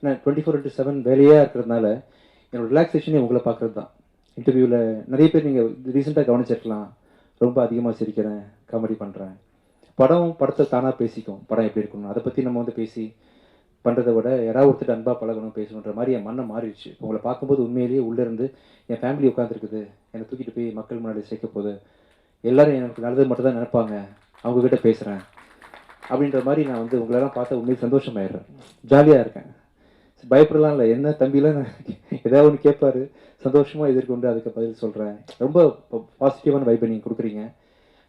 நான் 24/7 வேலையாக இருக்கிறதுனால என்னோட ரிலாக்ஸேஷனே உங்களை பார்க்குறது தான். இன்டர்வியூவில் நிறைய பேர் நீங்கள் ரீசெண்டாக கவனிச்சிருக்கலாம், ரொம்ப அதிகமாக சிரிக்கிறேன், காமெடி பண்ணுறேன். படத்தை தானாக பேசிக்கும், படம் எப்படி இருக்கணும் அதை பற்றி நம்ம வந்து பேசி பண்ணுறதை விட யாராவது ஒருத்தர் அன்பாக பழகணும் பேசணுன்ற மாதிரி என் மனம் மாறிடுச்சு. உங்களை பார்க்கும்போது உண்மையிலேயே உள்ளேருந்து என் ஃபேமிலி உட்காந்துருக்குது, என்னை தூக்கிட்டு போய் மக்கள் முன்னாடி சேர்க்க போகுது, எல்லோரும் எனக்கு நல்லது மட்டும் தான் நினைப்பாங்க, அவங்கக்கிட்ட பேசுகிறேன் அப்படின்ற மாதிரி நான் வந்து உங்களெல்லாம் பார்த்தா உண்மையை சந்தோஷமாயிடுறேன், ஜாலியாக இருக்கேன். பயப்படலாம் இல்லை, என்ன தம்பிலாம் ஏதாவது ஒன்று கேட்பாரு, சந்தோஷமாக எதிர்கொண்டு அதுக்கு பதில் சொல்கிறேன். ரொம்ப பாசிட்டிவான வைப்பை நீங்கள் கொடுக்குறீங்க.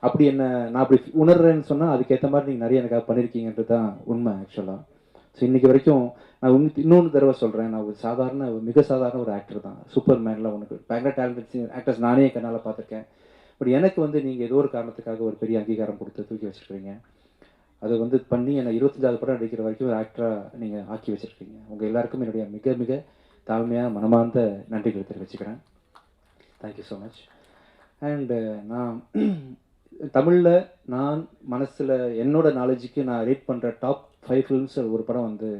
அப்படி என்ன நான் அப்படி உணர்றேன்னு சொன்னால் அதுக்கேற்ற மாதிரி நீங்கள் நிறைய எனக்காக பண்ணியிருக்கீங்கன்றது தான் உண்மை ஆக்சுவலாக. ஸோ இன்றைக்கி வரைக்கும் நான் இன்னொன்று தடவை சொல்கிறேன், நான் ஒரு மிக சாதாரண ஒரு ஆக்டர் தான். சூப்பர் மேனில் உனக்கு பயங்கர டேலண்டட் ஆக்டர்ஸ் நானே கண்ணால் பார்த்துருக்கேன். பட் எனக்கு வந்து நீங்கள் ஏதோ ஒரு காரணத்துக்காக ஒரு பெரிய அங்கீகாரம் கொடுத்து தூக்கி வச்சுருக்கீங்க. அதை வந்து பண்ணி என்னை 25வது படம் நடிக்கிற வரைக்கும் ஒரு ஆக்டராக நீங்கள் ஆக்கி வச்சுருக்கீங்க. உங்கள் எல்லாருக்கும் என்னுடைய மிக மிக தாழ்மையாக மனமார்ந்த நன்றிகளை தெரிவிச்சுக்கிறேன். Thank you so much. அண்டு நான் தமிழில் நான் மனசில் என்னோட நாலேஜுக்கு நான் ரேட் பண்ணுற டாப் 5 ஃபிலிம்ஸ் ஒரு படம் வந்து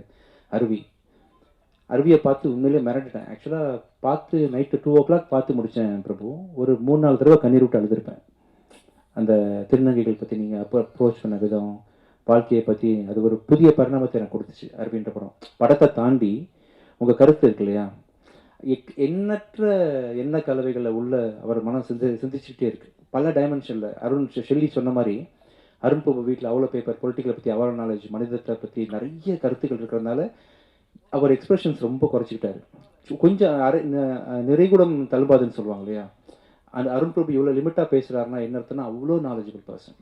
அருவியை பார்த்து உண்மையிலே மிரண்டுட்டேன். ஆக்சுவலாக பார்த்து நைட்டு 2 o'clock பார்த்து முடித்தேன் பிரபு. ஒரு 3-4 தடவை கண்ணீர் விட்டு அழுதுருப்பேன். அந்த திருநங்கைகள் பற்றி நீங்கள் அப்ரோச் பண்ண விதம், வாழ்க்கையை பற்றி அது ஒரு புதிய பரிணாமத்தை எனக்கு கொடுத்துச்சு அருவின்ற படம். படத்தை தாண்டி உங்கள் கருத்து இருக்கு இல்லையா, எண்ணற்ற எண்ண கலவைகளில் உள்ள அவர் மனம் சிந்திச்சுக்கிட்டே இருக்குது பல டைமென்ஷனில். ஷெல்லி சொன்ன மாதிரி அருண் பிரபு வீட்டில் அவ்வளோ பேப்பர், பொலிட்டிக்கலை பற்றி அவ்வளோ நாலேஜ், மனிதத்தை பற்றி நிறைய கருத்துக்கள் இருக்கிறதுனால அவர் எக்ஸ்பிரஷன்ஸ் ரொம்ப குறைச்சிக்கிட்டாரு. கொஞ்சம் நிறைகுடம் தழும்பாதுன்னு சொல்லுவாங்க இல்லையா, அந்த அருண் பிரபு இவ்வளோ லிமிட்டாக பேசுகிறாருன்னா என்ன அர்த்தம்னா அவ்வளோ நாலேஜபிள் பர்சன்.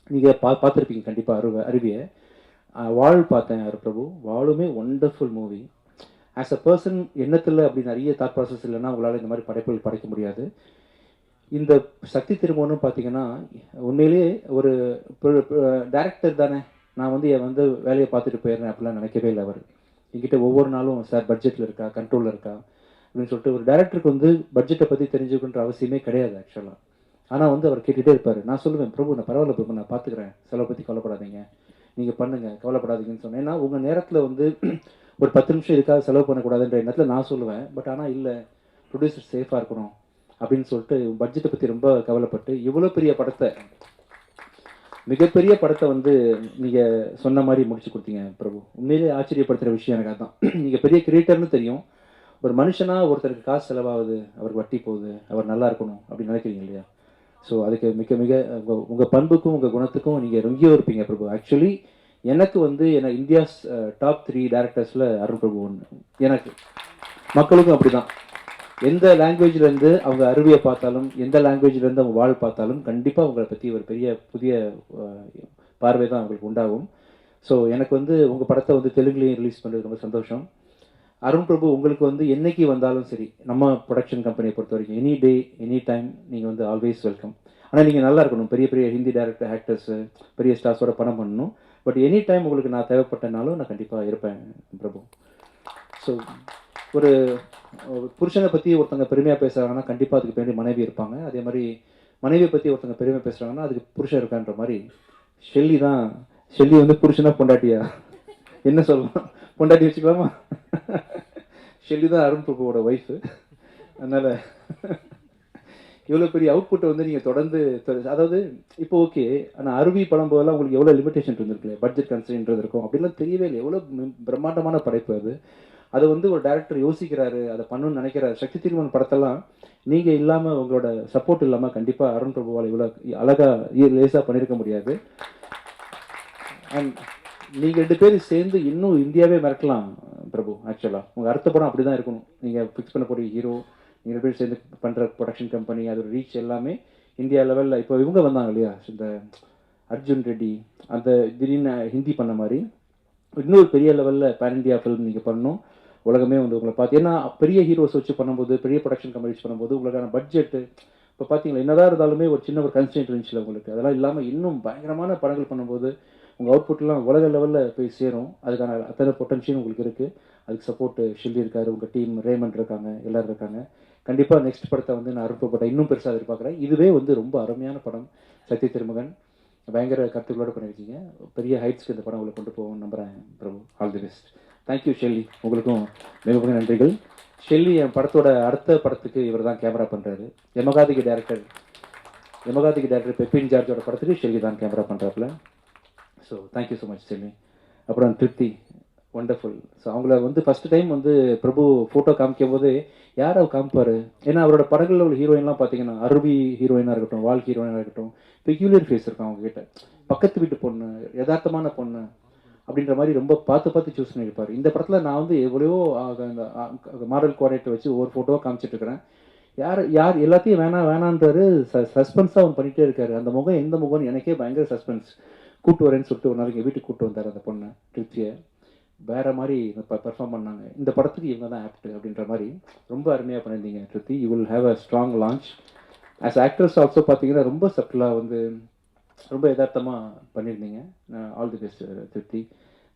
நீங்கள் பார்த்துருப்பீங்க கண்டிப்பாக அருவியை. வாழ் பார்த்தேன் அருண் பிரபு, வாழுமே wonderful movie. As a person எண்ணத்தில் அப்படி நிறைய தாட் ப்ராசஸ் இல்லைன்னா உங்களால் இந்த மாதிரி படைப்புகள் படைக்க முடியாது. இந்த சக்தி திருமணம்னு பார்த்தீங்கன்னா உண்மையிலேயே ஒரு டைரக்டர் தானே, நான் வந்து வேலையை பார்த்துட்டு போயிடுறேன் அப்படிலாம் நினைக்கவே இல்லை. அவர் என்கிட்ட ஒவ்வொரு நாளும் சார் பட்ஜெட்டில் இருக்கா, கண்ட்ரோலில் இருக்கா அப்படின்னு சொல்லிட்டு ஒரு டேரக்டருக்கு வந்து பட்ஜெட்டை பற்றி தெரிஞ்சுக்கணுன்ற அவசியமே கிடையாது ஆக்சுவலாக. ஆனால் வந்து அவர் கேட்டுகிட்டே இருப்பார். நான் சொல்லுவேன், பிரபு நான் பரவாயில்ல பிரபு, நான் பார்த்துக்கிறேன், செலவை பற்றி கவலைப்படாதீங்க, நீங்கள் பண்ணுங்கள், கவலைப்படாதீங்கன்னு சொன்னேன். ஏன்னா உங்கள் நேரத்தில் வந்து ஒரு 10 நிமிஷம் இதுக்காக செலவு பண்ணக்கூடாதுன்ற எண்ணத்தில் நான் சொல்லுவேன். பட் ஆனால் இல்லை, ப்ரொடியூசர் சேஃபாக இருக்கணும் அப்படின்னு சொல்லிட்டு பட்ஜெட்டை பற்றி ரொம்ப கவலைப்பட்டு இவ்வளோ பெரிய படத்தை, மிகப்பெரிய படத்தை வந்து நீங்கள் சொன்ன மாதிரி முடிச்சு கொடுத்தீங்க பிரபு. உண்மையிலே ஆச்சரியப்படுத்துகிற விஷயம் எனக்கு அதுதான். நீங்கள் பெரிய கிரியேட்டர்னு தெரியும், ஒரு மனுஷனாக ஒருத்தருக்கு காசு செலவாகுது, அவருக்கு வட்டி போகுது, அவர் நல்லா இருக்கணும் அப்படின்னு நினைக்கிறீங்க இல்லையா. ஸோ அதுக்கு மிக மிக உங்கள் பண்புக்கும் உங்கள் குணத்துக்கும் நீங்கள் ரொங்கியோ இருப்பீங்க பிரபு. ஆக்சுவலி எனக்கு வந்து இந்தியாஸ் டாப் 3 டேரக்டர்ஸில் அருண் பிரபு ஒன்று. எனக்கு மக்களுக்கும் அப்படி தான். எந்த லாங்குவேஜ்லேருந்து அவங்க அருவியை பார்த்தாலும், எந்த லாங்குவேஜ்லேருந்து அவங்க வாழ் பார்த்தாலும் கண்டிப்பாக அவங்களை பற்றி ஒரு பெரிய புதிய பார்வை தான் அவங்களுக்கு உண்டாகும். ஸோ எனக்கு வந்து உங்கள் படத்தை வந்து தெலுங்குலேயும் ரிலீஸ் பண்ணுறது ரொம்ப சந்தோஷம். அருண் பிரபு உங்களுக்கு வந்து என்னைக்கு வந்தாலும் சரி, நம்ம ப்ரொடக்ஷன் கம்பெனியை பொறுத்த வரைக்கும் எனி டே எனி டைம் நீங்கள் வந்து ஆல்வேஸ் வெல்கம். ஆனால் நீங்கள் நல்லா இருக்கணும், பெரிய பெரிய ஹிந்தி டேரக்டர் ஆக்டர்ஸு பெரிய ஸ்டார்ஸோட படம் பண்ணணும். பட் எனி டைம் உங்களுக்கு நான் தேவைப்பட்டனாலும் நான் கண்டிப்பாக இருப்பேன் பிரபு. ஸோ ஒரு புருஷனை பற்றி ஒருத்தங்க பெருமையாக பேசுகிறாங்கன்னா கண்டிப்பாக அதுக்கு பின்னாடி மனைவி இருப்பாங்க. அதே மாதிரி மனைவியை பற்றி ஒருத்தங்க பெருமையாக பேசுகிறாங்கன்னா அதுக்கு புருஷன் இருக்கான்ற மாதிரி ஷெல்லி வந்து புருஷனா பொண்டாட்டியா என்ன சொல்லலாம், பொண்டாட்டி வச்சுக்கலாமா? ஷெல்லி தான் அருண் பிரபுவோட ஒய்ஃபு. அதனால் இவ்வளோ பெரிய அவுட்புட்டை வந்து நீங்கள் தொடர்ந்து அதாவது இப்போ ஓகே, ஆனால் அருவி படம் போதெல்லாம் உங்களுக்கு எவ்வளோ லிமிடேஷன் இருந்திருக்குல்ல, பட்ஜெட் கன்ஸ்ட்ரெயின்றது இருக்கும், அப்படிலாம் தெரியவே இல்லை. எவ்வளோ பிரம்மாண்டமான படைப்பு அதை வந்து ஒரு டேரக்டர் யோசிக்கிறாரு, அதை பண்ணணும்னு நினைக்கிறாரு. சக்தி திருமணம் படத்தெல்லாம் நீங்கள் இல்லாமல், உங்களோட சப்போர்ட் இல்லாமல் கண்டிப்பாக அருண் பிரபுவால் இவ்வளோ அழகாக லேசாக பண்ணியிருக்க முடியாது. அண்ட் நீங்கள் 2 பேரும் சேர்ந்து இன்னும் இந்தியாவே மிரட்டலாம் பிரபு. ஆக்சுவலாக உங்கள் அடுத்த படம் அப்படி தான் இருக்கணும். நீங்கள் ஃபிக்ஸ் பண்ண போகிற ஹீரோ, நீங்கள் 2 பேர் சேர்ந்து பண்ணுற ப்ரொடக்ஷன் கம்பெனி, அதோட ரீச் எல்லாமே இந்தியா லெவலில். இப்போ இவங்க வந்தாங்க இல்லையா, இந்த அர்ஜுன் ரெட்டி, அந்த திடீர்னு ஹிந்தி பண்ண மாதிரி இன்னொரு பெரிய லெவலில் பேன் இந்தியா ஃபிலிம் நீங்கள் பண்ணணும். உலகமே வந்து உங்களை பார்த்து, ஏன்னா பெரிய ஹீரோஸ் வச்சு பண்ணும்போது, பெரிய ப்ரொடக்ஷன் கம்பெனி வச்சு பண்ணும்போது உங்களுக்கான பட்ஜெட்டு இப்போ பார்த்தீங்களா என்னதான் இருந்தாலுமே ஒரு சின்ன ஒரு கன்ஸ்டன்ட் இருந்துச்சுல உங்களுக்கு. அதெல்லாம் இல்லாமல் இன்னும் பயங்கரமான படங்கள் பண்ணும்போது உங்கள் அவுட்புட்லாம் உலக லெவலில் போய் சேரும். அதுக்கான அத்தனை பொட்டன்ஷியல் உங்களுக்கு இருக்குது. அதுக்கு சப்போர்ட்டு ஷெல்லி இருக்கார், உங்கள் டீம் ரேமண்ட் இருக்காங்க, எல்லோரும் இருக்காங்க. கண்டிப்பாக நெக்ஸ்ட் படத்தை வந்து நான் அருண்பட்ட இன்னும் பெருசாக எதிர்பார்க்குறேன். இதுவே வந்து ரொம்ப அருமையான படம். சக்தி திருமகன் பயங்கர கருத்துக்களோடு பண்ணியிருக்கீங்க. பெரிய ஹைட்ஸ்க்கு இந்த படம் உங்களை கொண்டு போவோம்னு நம்புகிறேன் Prabu. All the best. Thank you Shelly, உங்களுக்கும் மிக மிக நன்றிகள். ஷெல்லி என் படத்தோட அடுத்த படத்துக்கு இவர் தான் கேமரா பண்ணுறாரு. யமகாதிக்கு டேரக்டர் பெப்பின் ஜார்ஜோட படத்துக்கு ஷெல்லி தான் கேமரா பண்ணுறாப்புல. So thank you so much Shelly. அப்புறம் திருப்தி, ஒண்டர்ஃபுல். ஸோ அவங்கள வந்து ஃபஸ்ட்டு டைம் வந்து பிரபு ஃபோட்டோ காமிக்கும் போது யார் அவர் காமிப்பார்? ஏன்னா அவரோட படங்களில் உள்ள ஹீரோயின்லாம் பார்த்தீங்கன்னா அருவி ஹீரோயினாக இருக்கட்டும், வால் ஹீரோயினாக இருக்கட்டும், பெக்யூலியர் ஃபேஸ் இருக்கும் அவங்ககிட்ட. பக்கத்து வீட்டு பொண்ணு, யதார்த்தமான பொண்ணு அப்படின்ற மாதிரி ரொம்ப பார்த்து பார்த்து சூஸ் பண்ணியிருப்பார். இந்த படத்தில் நான் வந்து எவ்வளவோ அந்த மாடல் கோஆர்டினேட்டர் வச்சு ஒவ்வொரு ஃபோட்டோவாக காமிச்சிட்டு இருக்கிறேன். யார் யார் எல்லாத்தையும் வேணான்றாரு. சஸ்பென்ஸாக அவன் பண்ணிகிட்டே இருக்காரு. அந்த முகம் எந்த முகம்னு எனக்கே பயங்கர சஸ்பென்ஸ். கூட்டு வரேன்னு சொல்லிட்டு ஒரு நாளைக்கு வீட்டுக்கு கூப்பிட்டு வந்தார் அந்த பொண்ணை, திருப்தியை. வேறு மாதிரி பெர்ஃபார்ம் பண்ணாங்க. இந்த படத்துக்கு இவங்க தான் ஆப்ட் அப்படின்ற மாதிரி ரொம்ப அருமையாக பண்ணியிருந்தீங்க திருப்தி. You will have a strong launch. As actress also பார்த்தீங்கன்னா ரொம்ப சட்டிலாக வந்து ரொம்ப யதார்த்தமாக பண்ணியிருந்தீங்க. ஆல் தி பெஸ்ட் திருப்தி.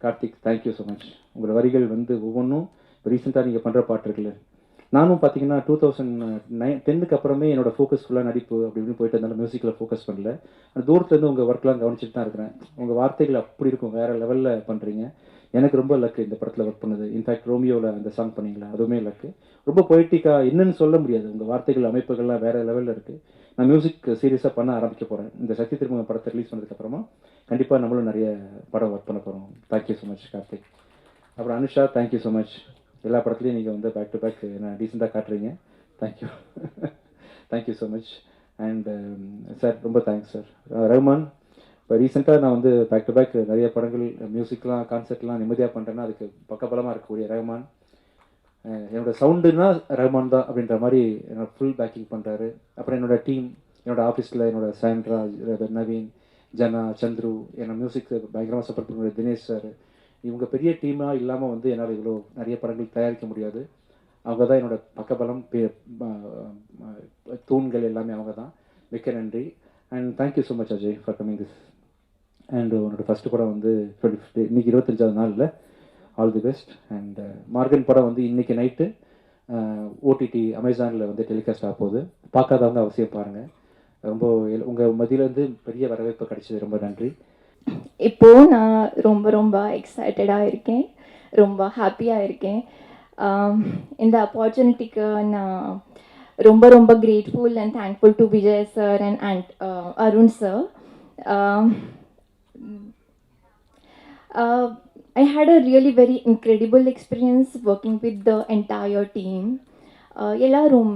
Karthik, thank you so much. உங்களோட வரிகள் வந்து ஒவ்வொன்றும் ரீசெண்டாக நீங்கள் பண்ணுற பாட்டு இருக்குல்ல, நானும் பார்த்தீங்கன்னா 2010க்கு அப்புறமே என்னோடய ஃபோக்கஸ் ஃபுல்லாக நடிப்பு அப்படி இப்படின்னு போயிட்டு இருந்தாலும் மியூசிக்கில் ஃபோக்கஸ் பண்ணல. அந்த தூரத்துலேருந்து உங்கள் ஒர்க்லாம் கவனிச்சுட்டு தான் இருக்கிறேன். உங்கள் வார்த்தைகள் அப்படி இருக்கும், வேறு லெவலில் பண்ணுறீங்க. எனக்கு ரொம்ப லக்கு இந்த படத்தில் ஒர்க் பண்ணது. இன்ஃபேக்ட் ரோமியோவில் அந்த சாங் பண்ணிங்களா, அதுவுமே லக்கு. ரொம்ப பொய்ட்டிக்காக என்னன்னு சொல்ல முடியாது. உங்கள் வார்த்தைகள் அமைப்புகள்லாம் வேறு லெவலில் இருக்குது. நான் மியூசிக் சீரியஸாக பண்ண ஆரம்பிக்க போகிறேன். இந்த சக்தி திருமணம் படத்தை ரிலீஸ் பண்ணதுக்கப்புறமா கண்டிப்பாக நம்மளும் நிறைய படம் ஒர்க் பண்ண போகிறோம். Thank you so much Karthik. அப்புறம் அனுஷா, தேங்க்யூ ஸோ மச். எல்லா படத்துலையும் நீங்கள் வந்து பேக் டு பேக் என்ன டீசெண்டாக காட்டுறீங்க. Thank you. Thank you so much. And sir ரொம்ப தேங்க்ஸ் சார். ரஹ்மான், இப்போ ரீசெண்டாக நான் வந்து பேக் டு பேக் நிறைய படங்கள் மியூசிக்லாம் கான்சர்ட்லாம் நிம்மதியாக பண்ணுறேன்னா அதுக்கு பக்கபலமாக இருக்கக்கூடிய ரஹ்மான். என்னோடய சவுண்டுனா ரஹ்மான் தான் அப்படின்ற மாதிரி என்னோட ஃபுல் பேக்கிங் பண்ணுறாரு. அப்புறம் என்னோடய டீம், என்னோடய ஆஃபீஸில் என்னோடய சாண்ட்ரா, நவீன், ஜனா, சந்துரு, என்னோட மியூசிக்கு பயங்கரமாக சப்போர்ட் பண்ணுற தினேஷ் சார். இவங்க பெரிய டீமாக இல்லாமல் வந்து என்னால் இவ்வளோ நிறைய படங்கள் தயாரிக்க முடியாது. அவங்க தான் என்னோடய பக்கபலம், தூண்கள் எல்லாமே அவங்க தான். மிக்க நன்றி. And thank you so much Ajay for coming this. And உன்னோட ஃபஸ்ட்டு படம் வந்து 25 இன்றைக்கி 25வது நாளில் all the best. And Morgan படம் வந்து இன்றைக்கி நைட்டு ஓடிடி அமேசானில் வந்து டெலிகாஸ்ட் ஆக போகுது. பார்க்காதவங்க அவசியம் பாருங்கள். ரொம்ப உங்கள் மத்தியிலேருந்து பெரிய வரவேற்பு கிடைச்சது. ரொம்ப நன்றி. இப்போது நான் ரொம்ப ரொம்ப எக்ஸைட்டடாக இருக்கேன், ரொம்ப ஹாப்பியாக இருக்கேன். இந்த ஆப்பர்ச்சுனிட்டிக்கு நான் ரொம்ப ரொம்ப grateful and thankful to Vijay sir and Arun sir. I had a really very incredible experience working with the entire team. எல்லாரும்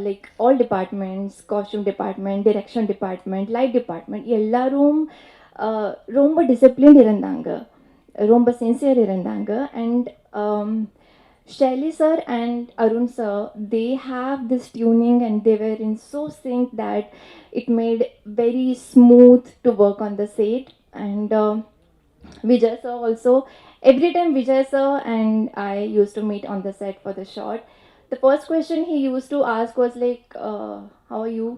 like all departments, costume department, direction department, light department எல்லாரும் ரொம்ப டிசிப்ளின்ட் இருந்தாங்க, ரொம்ப சின்சியர் இருந்தாங்க. And Shelly sir and Arun sir, they have this tuning and they were in so sync that it made very smooth to work on the set. And Vijay sir also, every time Vijay sir and I used to meet on the set for the shot, the first question he used to ask was like, how are you,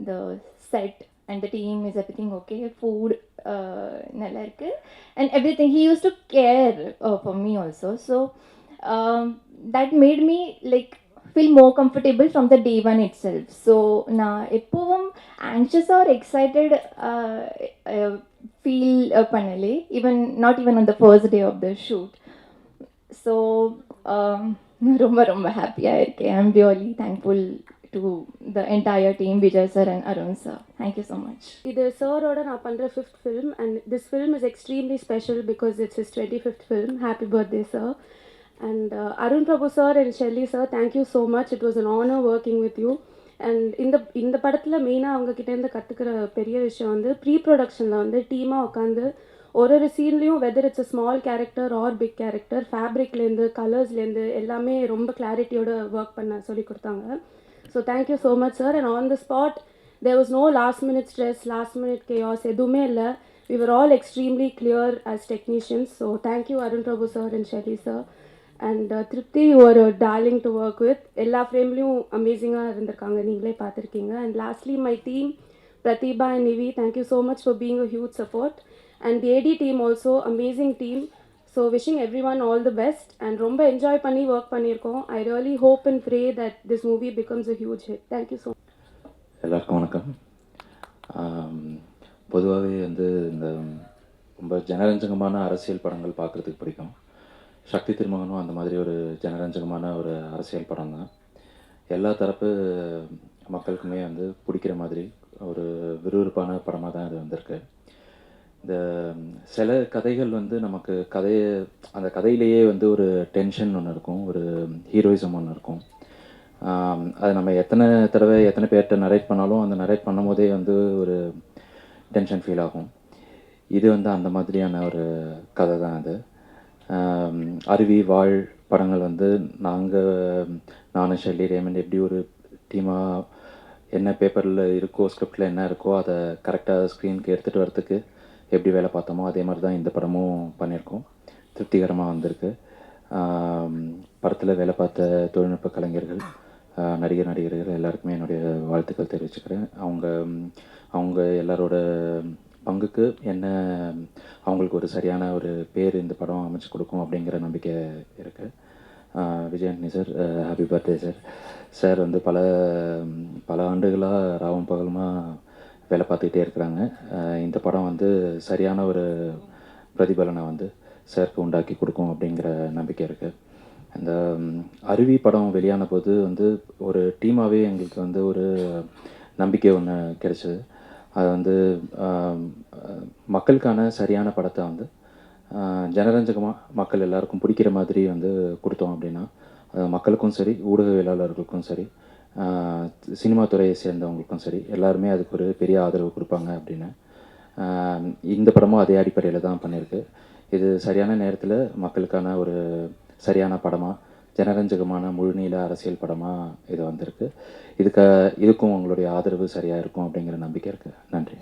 the set and the team, is everything okay, food nalla irukku, and everything. He used to care for me also. So that made me like feel more comfortable from the day one itself. So na eppovum anxious or excited feel panale, even not even on the first day of the shoot. So ரொம்ப ரொம்ப ஹாப்பியாக இருக்கேன். I am really thankful to the entire team, Vijay sir and Arun sir. Thank you so much. இது சாரோட நான் பண்ணுற 5th film and this film is extremely special because it's his 25th film. Happy birthday sir. And Arun Prabu sir and Shelly sir, thank you so much. It was an honour working with you. And இந்த படத்தில் மெயினாக அவங்கக்கிட்டேருந்து கற்றுக்கிற பெரிய விஷயம் வந்து pre ப்ரொடக்ஷனில் வந்து டீமாக உட்காந்து ஒரு சீன்லேயும் whether it's a small character or big character, ஃபேப்ரிக்லேருந்து கலர்ஸ்லேருந்து எல்லாமே ரொம்ப கிளாரிட்டியோட ஒர்க் பண்ண சொல்லி கொடுத்தாங்க. So thank you so much sir. And on the spot there was no last minute stress, last minute chaos எதுவுமே இல்லை. We were all extremely clear as technicians. So thank you Arun Prabu sir and Shelly sir. And Tripti, you are darling to work with. எல்லா ஃப்ரேம்லேயும் அமேசிங்காக இருந்திருக்காங்க, நீங்களே பார்த்துருக்கீங்க. And lastly my team Pratibha and Nivi, thank you so much for being a huge support. And the AD team also, amazing team. So wishing everyone all the best. And romba enjoy panni work pannirkom. I really hope and pray that this movie becomes a huge hit. Thank you so much. எல்லாருக்கும் வணக்கம். பொதுவாகவே வந்து இந்த ரொம்ப ஜனரஞ்சகமான அரசியல் படங்கள் பார்க்குறதுக்கு பிடிக்கும். சக்தி திருமகனும் அந்த மாதிரி ஒரு ஜனரஞ்சகமான ஒரு அரசியல் படம் தான். எல்லா தரப்பு மக்களுக்குமே வந்து பிடிக்கிற மாதிரி ஒரு விறுவிறுப்பான படமாக தான் இது வந்திருக்கு. இந்த சில கதைகள் வந்து நமக்கு அந்த கதையிலேயே வந்து ஒரு டென்ஷன் ஒன்று இருக்கும், ஒரு ஹீரோயிசம் ஒன்று இருக்கும். அது நம்ம எத்தனை தடவை எத்தனை பேர்கிட்ட நரேட் பண்ணாலும் அந்த நரேட் பண்ணும்போதே வந்து ஒரு டென்ஷன் ஃபீல் ஆகும். இது வந்து அந்த மாதிரியான ஒரு கதை தான் அது. அருவி வாழ் படங்கள் வந்து நானும் ஷெல்லி ரேமண்ட் எப்படி ஒரு டீமாக என்ன பேப்பரில் இருக்கோ ஸ்கிரிப்டில் என்ன இருக்கோ அதை கரெக்டாக ஸ்க்ரீனுக்கு எடுத்துகிட்டு வரத்துக்கு எப்படி வேலை பார்த்தோமோ அதே மாதிரி தான் இந்த படமும் பண்ணியிருக்கோம். திருப்திகரமாக வந்திருக்கு. படத்தில் வேலை பார்த்த தொழில்நுட்ப கலைஞர்கள், நடிகர்கள் எல்லாருக்குமே என்னுடைய வாழ்த்துக்கள் தெரிவிச்சுக்கிறேன். அவங்க எல்லாரோட பங்குக்கு என்ன அவங்களுக்கு ஒரு சரியான ஒரு பேர் இந்த படம் அமைச்சு கொடுக்கும் அப்படிங்கிற நம்பிக்கை இருக்குது. Vijay Antony sir, happy birthday sir. Sir வந்து பல ஆண்டுகளாக ராவும் பகலுமா வேலை பார்த்துக்கிட்டே இருக்கிறாங்க. இந்த படம் வந்து சரியான ஒரு பிரதிபலனை வந்து சாருக்கு உண்டாக்கி கொடுக்கும் அப்படிங்கிற நம்பிக்கை இருக்குது. அந்த அருவி படம் வெளியான போது வந்து ஒரு டீமாகவே எங்களுக்கு வந்து ஒரு நம்பிக்கை ஒன்று கிடைச்சிது. அது வந்து மக்களுக்கான சரியான படத்தை வந்து ஜனரஞ்சகமாக மக்கள் எல்லாருக்கும் பிடிக்கிற மாதிரி வந்து கொடுத்தோம் அப்படின்னா மக்களுக்கும் சரி, ஊடகவியலாளர்களுக்கும் சரி, சினிமா துறையை சேர்ந்தவங்களுக்கும் சரி, எல்லாருமே அதுக்கு ஒரு பெரிய ஆதரவு கொடுப்பாங்க அப்படின்னு இந்த படமும் அதே அடிப்படையில் தான் பண்ணியிருக்கு. இது சரியான நேரத்தில் மக்களுக்கான ஒரு சரியான படமாக, ஜனரஞ்சகமான முழுநீள அரசியல் படமாக இது வந்திருக்கு. இதுக்கும் உங்களுடைய ஆதரவு சரியாக இருக்கும் அப்படிங்கிற நம்பிக்கை இருக்குது. நன்றி.